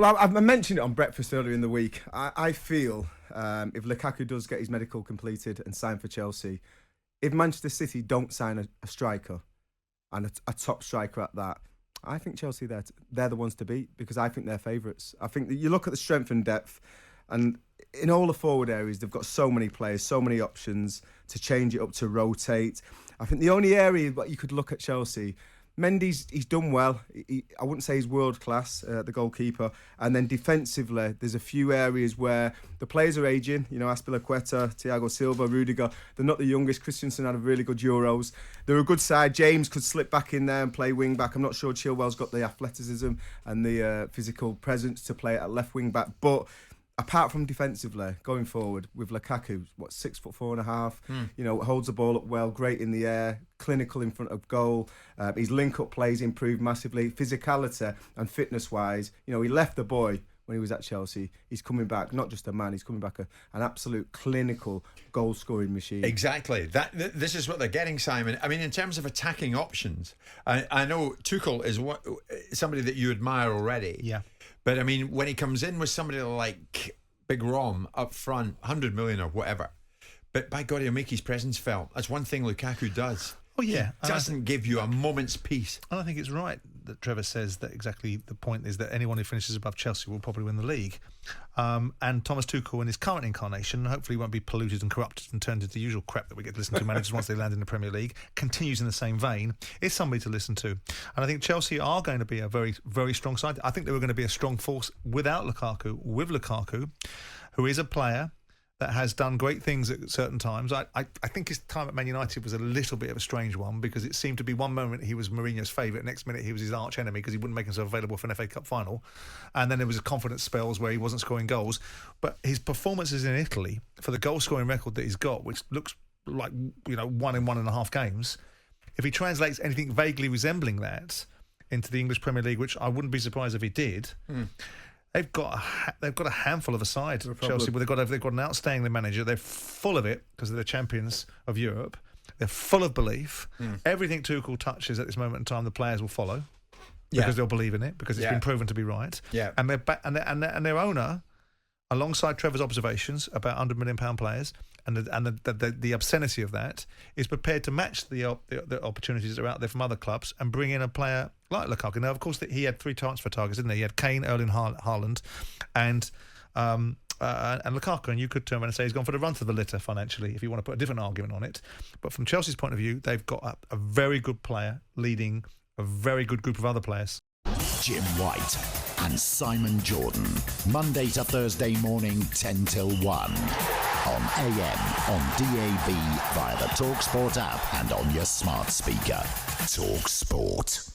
Well, I mentioned it on breakfast earlier in the week. I feel if Lukaku does get his medical completed and sign for Chelsea, if Manchester City don't sign a striker, and a top striker at that, I think Chelsea, they're the ones to beat, because I think they're favourites. I think that you look at the strength and depth, and in all the forward areas, they've got so many players, so many options to change it up, to rotate. I think the only area that you could look at Chelsea, Mendy's he's done well. I wouldn't say he's world class, the goalkeeper. And then defensively, there's a few areas where the players are aging. You know, Azpilicueta, Thiago Silva, Rudiger. They're not the youngest. Christensen had a really good Euros. They're a good side. James could slip back in there and play wing back. I'm not sure Chilwell's got the athleticism and the physical presence to play at left wing back, but apart from defensively, going forward with Lukaku, 6'4.5", you know, holds the ball up well, great in the air, clinical in front of goal. His link-up plays improved massively. Physicality and fitness-wise, you know, he left the boy when he was at Chelsea. He's coming back, not just a man, he's coming back an absolute clinical goal-scoring machine. Exactly. This is what they're getting, Simon. I mean, in terms of attacking options, I know Tuchel is somebody that you admire already. Yeah. But I mean, when he comes in with somebody like Big Rom up front, 100 million or whatever, but by God, he'll make his presence felt. That's one thing Lukaku does. Oh yeah, he doesn't give you a moment's peace. I don't think it's right that Trevor says that. Exactly, the point is that anyone who finishes above Chelsea will probably win the league. And Thomas Tuchel, in his current incarnation, hopefully won't be polluted and corrupted and turned into the usual crap that we get to listen to managers once they land in the Premier League, continues in the same vein, is somebody to listen to. And I think Chelsea are going to be a very, very strong side. I think they were going to be a strong force without Lukaku. With Lukaku, who is a player that has done great things at certain times. I think his time at Man United was a little bit of a strange one, because it seemed to be one moment he was Mourinho's favourite, next minute he was his arch enemy because he wouldn't make himself available for an FA Cup final, and then there was confidence spells where he wasn't scoring goals. But his performances in Italy, for the goal scoring record that he's got, which looks like, you know, 1 in 1.5 games, if he translates anything vaguely resembling that into the English Premier League, which I wouldn't be surprised if he did. They've got a handful of a side, Chelsea. But they've got an outstanding manager. They're full of it because they're the champions of Europe. They're full of belief. Everything Tuchel touches at this moment in time, the players will follow because they'll believe in it, because it's been proven to be right. Yeah. And their owner, alongside Trevor's observations about £100 million players and the obscenity of that, is prepared to match the opportunities that are out there from other clubs and bring in a player like Lukaku. Now, of course, he had 3 transfer targets, didn't he? He had Kane, Erling Haaland, and Lukaku. And you could turn around and say he's gone for the run to the litter financially, if you want to put a different argument on it. But from Chelsea's point of view, they've got a very good player leading a very good group of other players. Jim White and Simon Jordan, Monday to Thursday morning, 10 till 1. On AM, on DAB, via the talkSPORT app and on your smart speaker. talkSPORT.